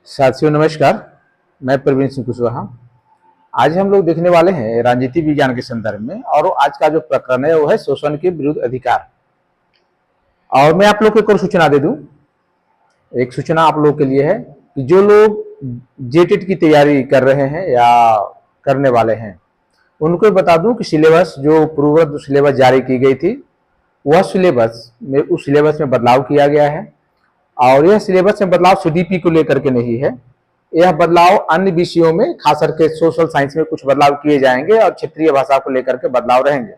साथियों नमस्कार। मैं प्रवीण सिंह कुशवाहा। आज हम लोग देखने वाले हैं राजनीति विज्ञान के संदर्भ में, और आज का जो प्रकरण है वो है शोषण के विरुद्ध अधिकार। और मैं आप लोग को एक और सूचना दे दूं। एक सूचना आप लोग के लिए है कि जो लोग जेटेट की तैयारी कर रहे हैं या करने वाले हैं, उनको बता दूं कि सिलेबस जो पूर्ववत सिलेबस जारी की गई थी, वह सिलेबस में उस सिलेबस में बदलाव किया गया है। और यह सिलेबस में बदलाव सीडीपी को लेकर के नहीं है। यह बदलाव अन्य विषयों में, खास करके सोशल साइंस में कुछ बदलाव किए जाएंगे और क्षेत्रीय भाषा को लेकर के बदलाव रहेंगे,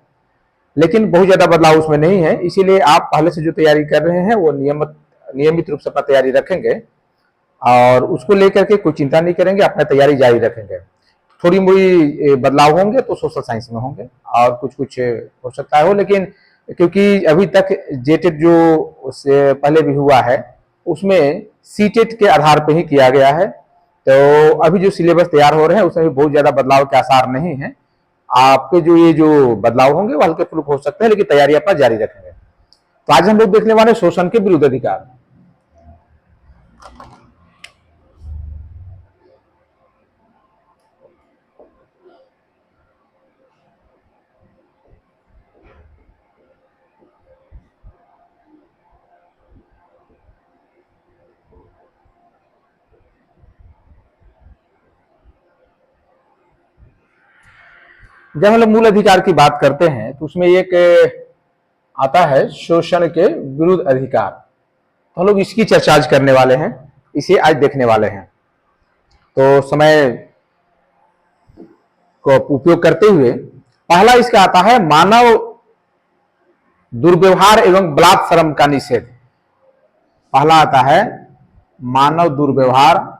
लेकिन बहुत ज्यादा बदलाव उसमें नहीं है। इसीलिए आप पहले से जो तैयारी कर रहे हैं वो नियमित रूप से अपना तैयारी रखेंगे और उसको लेकर के कोई चिंता नहीं करेंगे, अपना तैयारी जारी रखेंगे। थोड़ी मोड़ी बदलाव होंगे तो सोशल साइंस में होंगे और कुछ कुछ हो सकता है हो, लेकिन क्योंकि अभी तक जेटेट जो उससे पहले भी हुआ है उसमें सीटेट के आधार पर ही किया गया है, तो अभी जो सिलेबस तैयार हो रहे हैं उसमें भी बहुत ज्यादा बदलाव के आसार नहीं है। आपके जो ये जो बदलाव होंगे वो हल्के फुल्के हो सकते हैं, लेकिन तैयारी अपना जारी रखेंगे। तो आज हम लोग देखने वाले शोषण के विरुद्ध अधिकार। जब हम लोग मूल अधिकार की बात करते हैं तो उसमें एक आता है शोषण के विरुद्ध अधिकार। तो हम लोग इसकी चर्चा आज करने वाले हैं, इसे आज देखने वाले हैं। तो समय को उपयोग करते हुए पहला इसका आता है मानव दुर्व्यवहार एवं बलात्श्रम का निषेध। पहला आता है मानव दुर्व्यवहार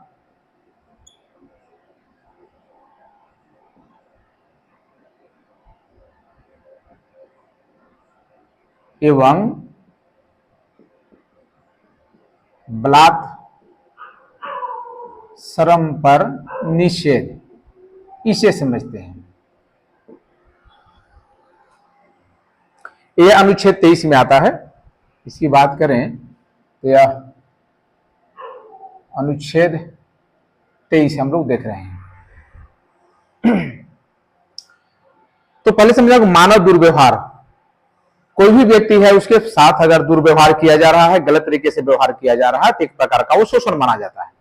एवं बलात्श्रम पर निषेध, इसे समझते हैं। यह अनुच्छेद 23 में आता है। इसकी बात करें तो यह अनुच्छेद 23 हम लोग देख रहे हैं। तो पहले समझा कि मानव दुर्व्यवहार, कोई भी व्यक्ति है उसके साथ अगर दुर्व्यवहार किया जा रहा है, गलत तरीके से व्यवहार किया जा रहा है, तो एक प्रकार का वो शोषण माना जाता है।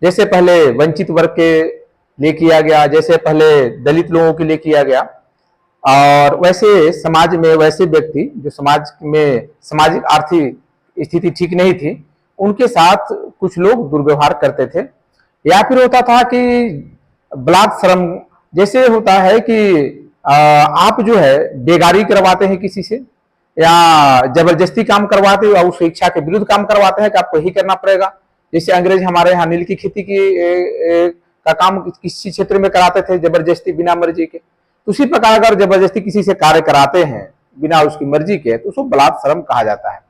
जैसे पहले वंचित वर्ग के लिए किया गया, जैसे पहले दलित लोगों के लिए किया गया, और वैसे समाज में वैसे व्यक्ति जो समाज में सामाजिक आर्थिक स्थिति ठीक नहीं थी, उनके साथ कुछ लोग दुर्व्यवहार करते थे। या फिर होता था कि बलात्श्रम, जैसे होता है कि आप जो है बेगारी करवाते हैं किसी से, या जबरदस्ती काम करवाते हो, उस इच्छा के विरुद्ध काम करवाते हैं कि आपको ही करना पड़ेगा। जैसे अंग्रेज हमारे यहाँ नील की खेती का काम किसी क्षेत्र में कराते थे जबरदस्ती, बिना मर्जी के। उसी प्रकार अगर जबरदस्ती किसी से कार्य कराते हैं बिना उसकी मर्जी के, तो उसको बलात्श्रम कहा जाता है।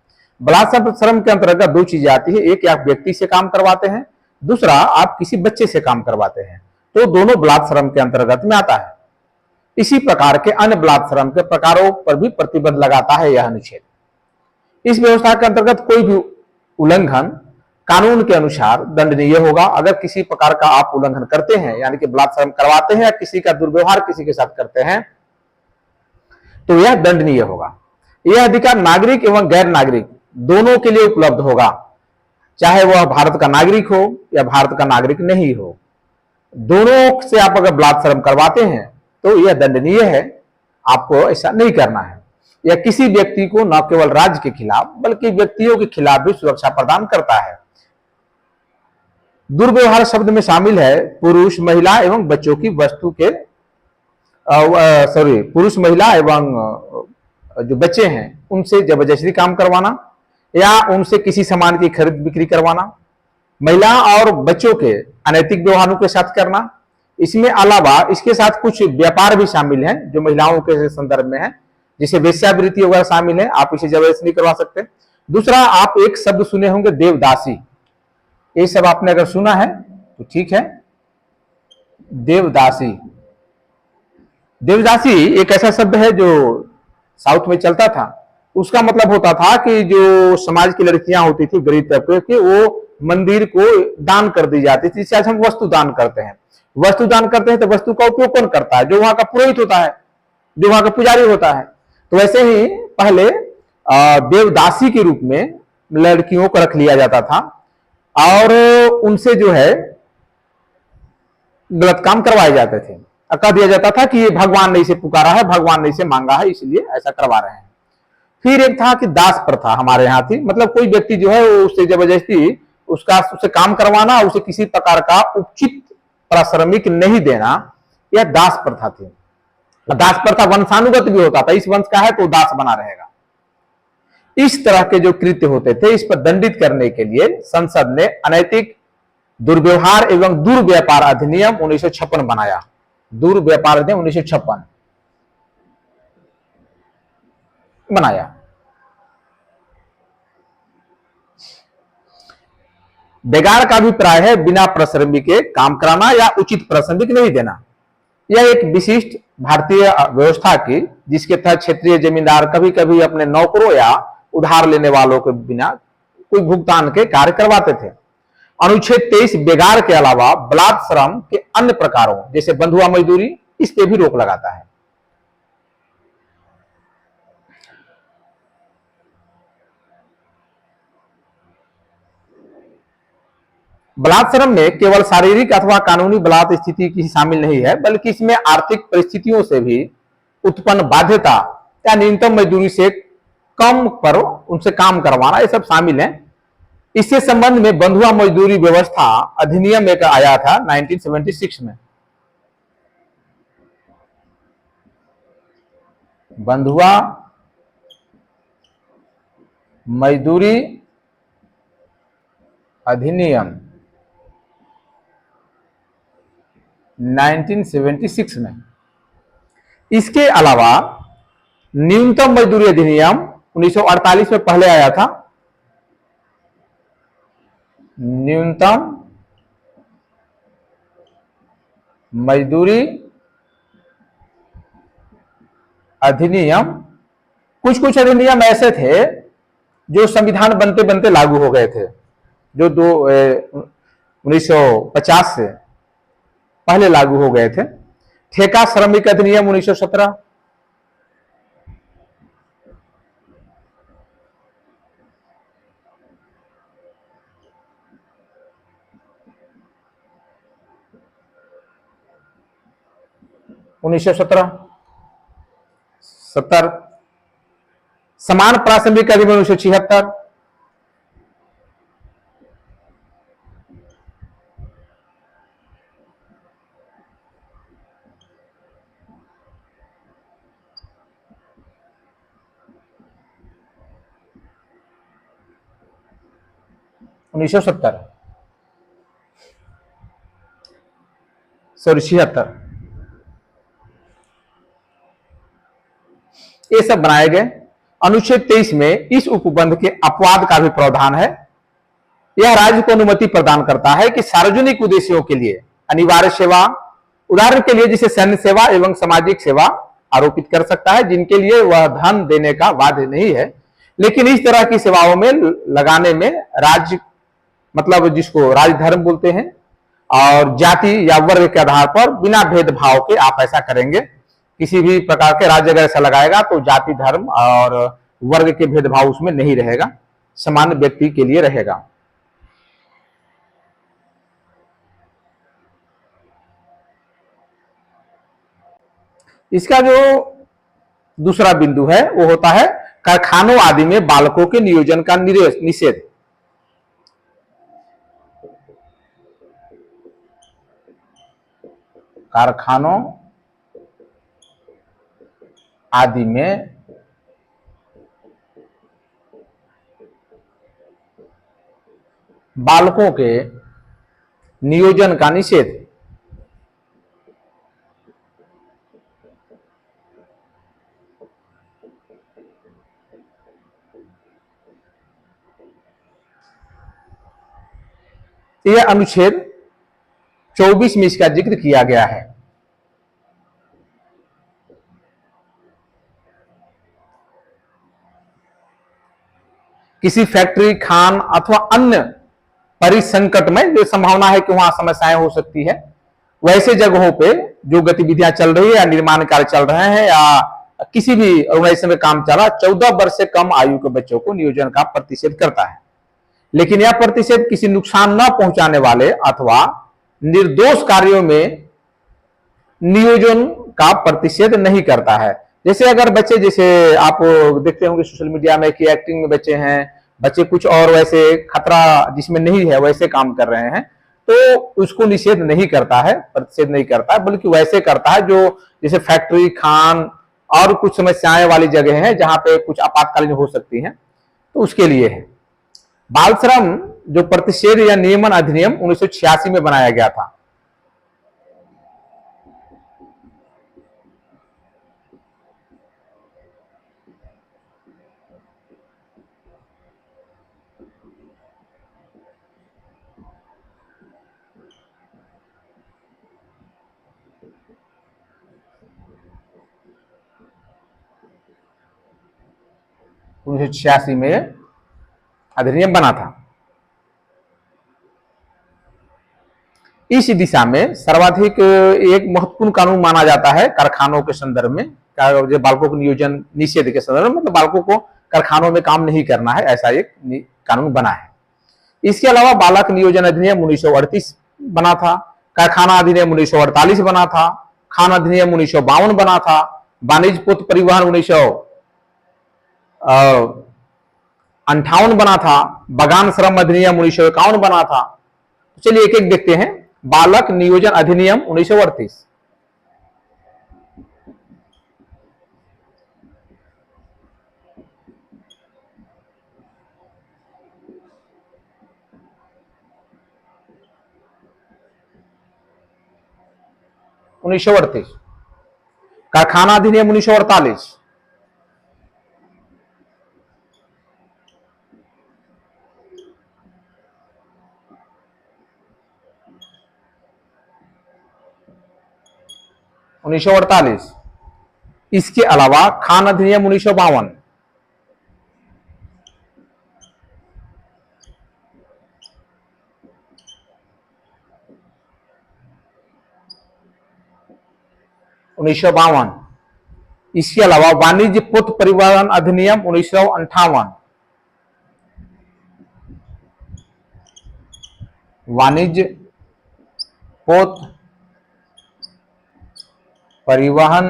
बलात्श्रम के अंतर्गत दो चीजें आती है, एक आप व्यक्ति से काम करवाते हैं, दूसरा आप किसी बच्चे से काम करवाते हैं, तो दोनों बलात्श्रम के अंतर्गत में आता है। इसी प्रकार के अन्य बलात्श्रम के प्रकारों पर भी प्रतिबंध लगाता है यह अनुच्छेद। इस व्यवस्था के अंतर्गत कोई भी उल्लंघन कानून के अनुसार दंडनीय होगा। अगर किसी प्रकार का आप उल्लंघन करते हैं, यानी कि बलात्श्रम करवाते हैं या किसी का दुर्व्यवहार किसी के साथ करते हैं, तो यह दंडनीय होगा। यह अधिकार नागरिक एवं गैर नागरिक दोनों के लिए उपलब्ध होगा, चाहे वह भारत का नागरिक हो या भारत का नागरिक नहीं हो। दोनों से आप अगर बलात्श्रम करवाते हैं तो यह दंडनीय है, आपको ऐसा नहीं करना है। यह किसी व्यक्ति को न केवल राज्य के खिलाफ बल्कि व्यक्तियों के खिलाफ भी सुरक्षा प्रदान करता है। दुर्व्यवहार शब्द में शामिल है पुरुष, महिला एवं बच्चों की वस्तु के पुरुष, महिला एवं जो बच्चे हैं उनसे जबरदस्ती काम करवाना या उनसे किसी सामान की खरीद बिक्री करवाना, महिला और बच्चों के अनैतिक व्यवहारों के साथ करना। इसमें अलावा इसके साथ कुछ व्यापार भी शामिल हैं जो महिलाओं के संदर्भ में है, जिसे वेश्यावृत्ति वगैरह शामिल है, आप इसे जबरदस्ती नहीं करवा सकते। दूसरा, आप एक शब्द सुने होंगे देवदासी, ये सब आपने अगर सुना है तो ठीक है। देवदासी, देवदासी एक ऐसा शब्द है जो साउथ में चलता था। उसका मतलब होता था कि जो समाज की लड़कियां होती थी गरीब तबके की, वो मंदिर को दान कर दी जाती थी। जिसे आज हम वस्तु दान करते हैं। वस्तु दान करते हैं तो वस्तु का उपयोग कौन करता है? जो वहां का पुरोहित होता है, जो वहां का पुजारी होता है। तो वैसे ही पहले देवदासी के रूप में लड़कियों को रख लिया जाता था और उनसे जो है गलत काम करवाए जाते थे। कह दिया जाता था कि ये भगवान ने इसे पुकारा है, भगवान ने इसे मांगा है, इसलिए ऐसा करवा रहे हैं। फिर एक था कि दास प्रथा हमारे यहाँ थी। मतलब कोई व्यक्ति जो है वो उससे जबरदस्ती उससे काम करवाना, उसे किसी प्रकार का उचित पारिश्रमिक नहीं देना, यह दास प्रथा थी। दास प्रथा वंशानुगत भी होता था। इस वंश का है तो दास बना रहेगा। इस तरह के जो कृत्य होते थे, इस पर दंडित करने के लिए संसद ने अनैतिक दुर्व्यवहार एवं दुर्व्यापार अधिनियम 1956 बनाया। दुर्व्यापार अधिनियम 1956 बनाया। बेगार का अभिप्राय है बिना पारिश्रमिक के काम कराना या उचित पारिश्रमिक नहीं देना। यह एक विशिष्ट भारतीय व्यवस्था की, जिसके तहत क्षेत्रीय जमींदार कभी कभी अपने नौकरों या उधार लेने वालों के बिना कोई भुगतान के कार्य करवाते थे। अनुच्छेद 23 बेगार के अलावा बलात् श्रम के अन्य प्रकारों जैसे बंधुआ मजदूरी, इस पे भी रोक लगाता है। बलात् श्रम में केवल शारीरिक अथवा कानूनी बलात् स्थिति की शामिल नहीं है, बल्कि इसमें आर्थिक परिस्थितियों से भी उत्पन्न बाध्यता या न्यूनतम मजदूरी से कम पर उनसे काम करवाना, ये सब शामिल है। इससे संबंध में बंधुआ मजदूरी व्यवस्था अधिनियम एक आया था 1976 में। बंधुआ मजदूरी अधिनियम 1976 में। इसके अलावा न्यूनतम मजदूरी अधिनियम 1948 में पहले आया था। न्यूनतम मजदूरी अधिनियम, कुछ कुछ अधिनियम ऐसे थे जो संविधान बनते बनते लागू हो गए थे, जो 1950 से पहले लागू हो गए थे। ठेका श्रमिक अधिनियम 1917, सत्तर। समान प्रासंगिक अधिनियम 1976, सॉरी 76, ये सब बनाए गए। अनुच्छेद 23 में इस उपबंध के अपवाद का भी प्रावधान है। यह राज्य को अनुमति प्रदान करता है कि सार्वजनिक उद्देश्यों के लिए अनिवार्य सेवा, उदाहरण के लिए जिसे सैन्य सेवा एवं सामाजिक सेवा आरोपित कर सकता है, जिनके लिए वह धन देने का बाध्य नहीं है, लेकिन इस तरह की सेवाओं में लगाने में राज्य, मतलब जिसको राजधर्म बोलते हैं, और जाति या वर्ग के आधार पर बिना भेदभाव के आप ऐसा करेंगे। किसी भी प्रकार के राज्य अगर ऐसा लगाएगा तो जाति, धर्म और वर्ग के भेदभाव उसमें नहीं रहेगा, सामान्य व्यक्ति के लिए रहेगा। इसका जो दूसरा बिंदु है वो होता है कारखानों आदि में बालकों के नियोजन का निषेध। कारखानों आदि में बालकों के नियोजन का निषेध। यह अनुच्छेद 24 में इसका जिक्र किया गया है। किसी फैक्ट्री, खान अथवा अन्य परिसंकटमय जो संभावना है कि वहां समस्याएं हो सकती है, वैसे जगहों पे जो गतिविधियां चल रही है या निर्माण कार्य चल रहे हैं या किसी भी ऑर्गेनाइजेशन में काम चल रहा है, 14 वर्ष से कम आयु के बच्चों को नियोजन का प्रतिषेध करता है। लेकिन यह प्रतिषेध किसी नुकसान न पहुंचाने वाले अथवा निर्दोष कार्यों में नियोजन का प्रतिषेध नहीं करता है। जैसे अगर बच्चे, जैसे आप देखते होंगे सोशल मीडिया में कि एक्टिंग में बच्चे हैं, बच्चे कुछ और वैसे खतरा जिसमें नहीं है वैसे काम कर रहे हैं, तो उसको निषेध नहीं करता है, प्रतिषेध नहीं करता है, बल्कि वैसे करता है जो जैसे फैक्ट्री, खान और कुछ समस्याएं वाली जगह है जहां पे कुछ आपातकालीन हो सकती हैं, तो उसके लिए है। बाल श्रम जो प्रतिषेध या नियमन अधिनियम 1986 में बनाया गया था। में अधिनियम बना था। इस दिशा में सर्वाधिक एक महत्वपूर्ण कानून माना जाता है कारखानों के संदर्भ में, जो बालकों को नियोजन निषेध के संदर्भ में, मतलब बालकों को कारखानों में काम नहीं करना है, ऐसा एक कानून बना है। इसके अलावा बालक नियोजन अधिनियम 1938 बना था, कारखाना अधिनियम 1948 बना था, खान अधिनियम 1952 बना था, वाणिज्य पोत परिवहन 1958 बना था, बगान श्रम अधिनियम 1951 बना था। तो चलिए एक एक देखते हैं। बालक नियोजन अधिनियम 1938। कारखाना अधिनियम 1948, इसके अलावा खान अधिनियम 1952, इसके अलावा वाणिज्य पोत परिवहन अधिनियम 1958, वाणिज्य पोत परिवहन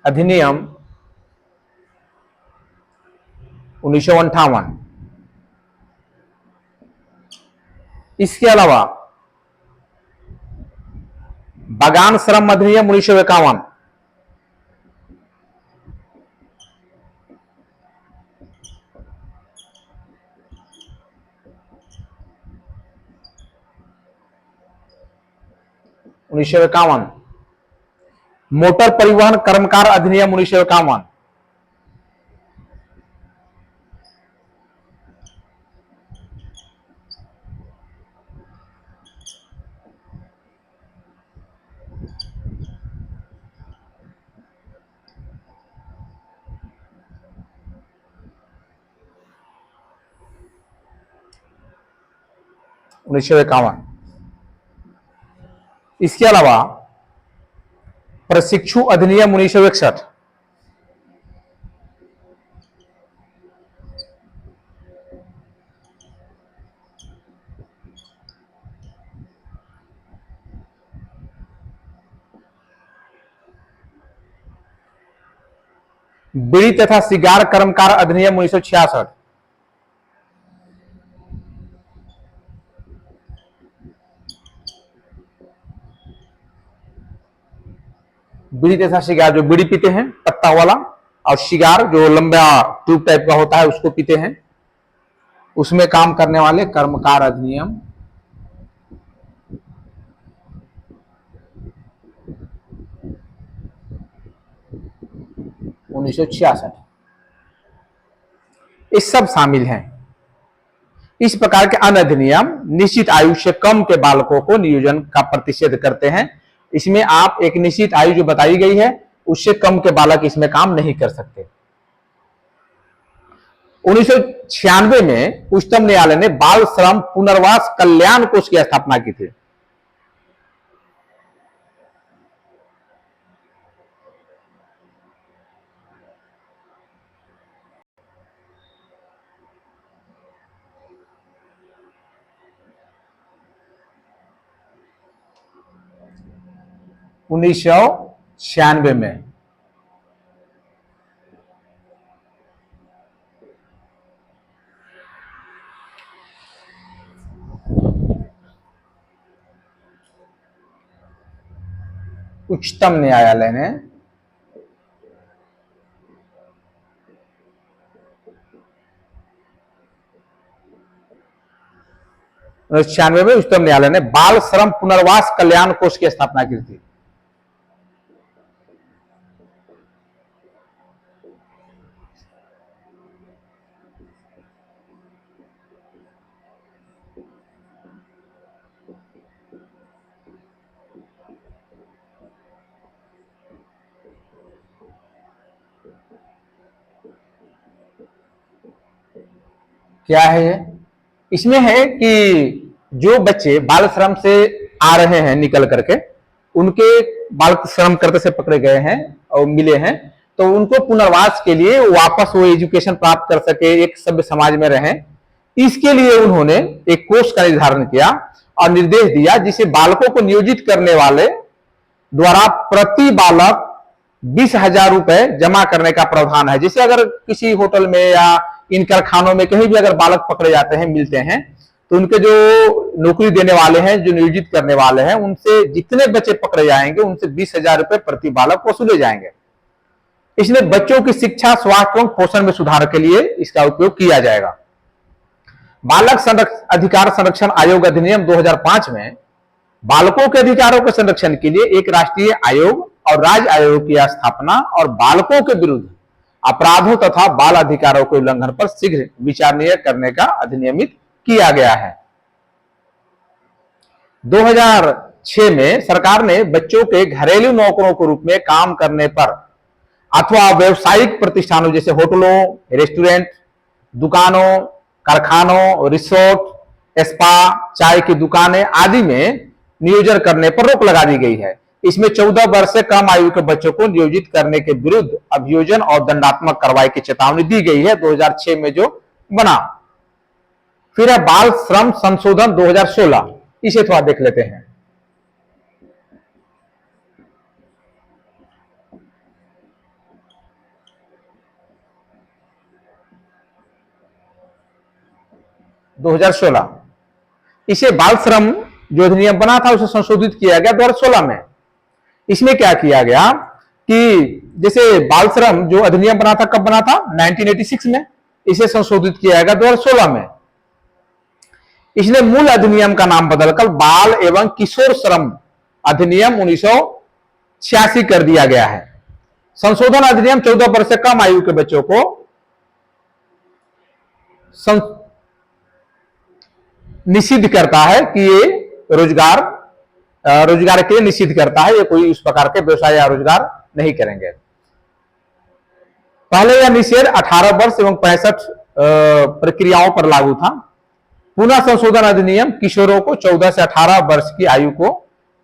अधिनियम 1958। इसके अलावा बगान श्रम अधिनियम 1951, मोटर परिवहन कर्मकार अधिनियम 1951, इसके अलावा प्रशिक्षु अधिनियम 1961, बीड़ी तथा सिगार कर्मकार अधिनियम 1966, बीड़ी तथा सिगार जो बीड़ी पीते हैं पत्ता वाला, और सिगार जो लंबा ट्यूब टाइप का होता है उसको पीते हैं, उसमें काम करने वाले कर्मकार अधिनियम 1966। ये सब शामिल हैं। इस प्रकार के अन्य अधिनियम निश्चित आयु से कम के बालकों को नियोजन का प्रतिषेध करते हैं। इसमें आप एक निश्चित आयु जो बताई गई है उससे कम के बालक इसमें काम नहीं कर सकते। 1996 में उच्चतम न्यायालय ने बाल श्रम पुनर्वास कल्याण कोष की स्थापना की थी। उन्नीस सौ 96 में उच्चतम न्यायालय ने उच्चतम न्यायालय ने बाल श्रम पुनर्वास कल्याण कोष की स्थापना की थी। क्या है ये? इसमें है कि जो बच्चे बाल श्रम से आ रहे हैं निकल करके, उनके बाल श्रम करते से पकड़े गए हैं और मिले हैं, तो उनको पुनर्वास के लिए वापस वो एजुकेशन प्राप्त कर सके, एक सभ्य समाज में रहें, इसके लिए उन्होंने एक कोष का निर्धारण किया और निर्देश दिया, जिसे बालकों को नियोजित करने वाले द्वारा प्रति बालक 20,000 रुपए जमा करने का प्रावधान है। जैसे अगर किसी होटल में या इन कारखानों में कहीं भी अगर बालक पकड़े जाते हैं, मिलते हैं, तो उनके जो नौकरी देने वाले हैं, जो नियोजित करने वाले हैं, उनसे जितने बच्चे पकड़े जाएंगे उनसे 20,000 रुपए प्रति बालक वसूले जाएंगे। इसलिए बच्चों की शिक्षा, स्वास्थ्य एवं पोषण में सुधार के लिए इसका उपयोग किया जाएगा। बालक अधिकार संरक्षण आयोग अधिनियम 2005 में बालकों के अधिकारों के संरक्षण के लिए एक राष्ट्रीय आयोग और राज्य आयोग की स्थापना और बालकों के विरुद्ध अपराधों तथा बाल अधिकारों के उल्लंघन पर शीघ्र विचारणीय करने का अधिनियमित किया गया है। 2006 में सरकार ने बच्चों के घरेलू नौकरों के रूप में काम करने पर अथवा व्यावसायिक प्रतिष्ठानों जैसे होटलों, रेस्टोरेंट, दुकानों, कारखानों, रिसोर्ट, स्पा, चाय की दुकानें आदि में नियोजन करने पर रोक लगा दी गई है। इसमें 14 वर्ष से कम आयु के बच्चों को नियोजित करने के विरुद्ध अभियोजन और दंडात्मक कार्रवाई की चेतावनी दी गई है, 2006 में जो बना। फिर है बाल श्रम संशोधन 2016, इसे थोड़ा देख लेते हैं। इसे बाल श्रम जो अधिनियम बना था उसे संशोधित किया गया 2016 में। इसमें क्या किया गया कि जैसे बाल श्रम जो अधिनियम बना था, कब बना था? 1986 में। इसे संशोधित किया गया 2016 में। इसलिए मूल अधिनियम का नाम बदलकर बाल एवं किशोर श्रम अधिनियम 1986 कर दिया गया है। संशोधन अधिनियम 14 वर्ष से कम आयु के बच्चों को निषिद्ध करता है कि ये रोजगार के लिए निषिद्ध करता है, ये कोई इस प्रकार के व्यवसाय या रोजगार नहीं करेंगे। पहले यह निषेध 18 वर्ष एवं 65 प्रक्रियाओं पर लागू था। पुनः संशोधन अधिनियम किशोरों को 14 से 18 वर्ष की आयु को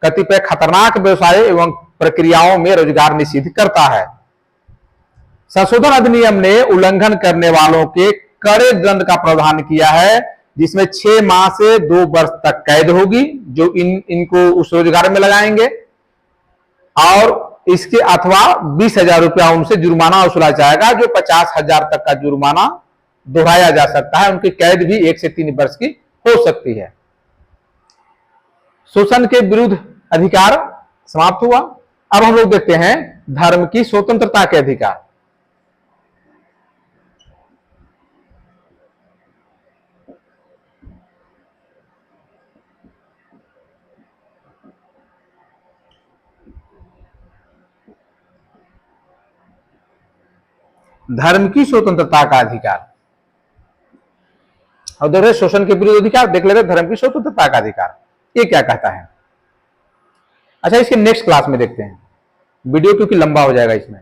कतिपय खतरनाक व्यवसाय एवं प्रक्रियाओं में रोजगार निषिद्ध करता है। संशोधन अधिनियम ने उल्लंघन करने वालों के कड़े दंड का प्रावधान किया है, जिसमें 6 माह से 2 वर्ष तक कैद होगी जो इनको उस रोजगार में लगाएंगे, और इसके अथवा 20,000 रुपया उनसे जुर्माना वसूला जाएगा, जो 50,000 तक का जुर्माना दोहराया जा सकता है। उनकी कैद भी 1 से 3 वर्ष की हो सकती है। शोषण के विरुद्ध अधिकार समाप्त हुआ। अब हम लोग देखते हैं धर्म की स्वतंत्रता के अधिकार। धर्म की स्वतंत्रता का अधिकार और देख रहे शोषण के विरुद्ध अधिकार, देख लेते धर्म की स्वतंत्रता का अधिकार ये क्या कहता है। अच्छा, इसके नेक्स्ट क्लास में देखते हैं, वीडियो क्योंकि लंबा हो जाएगा इसमें।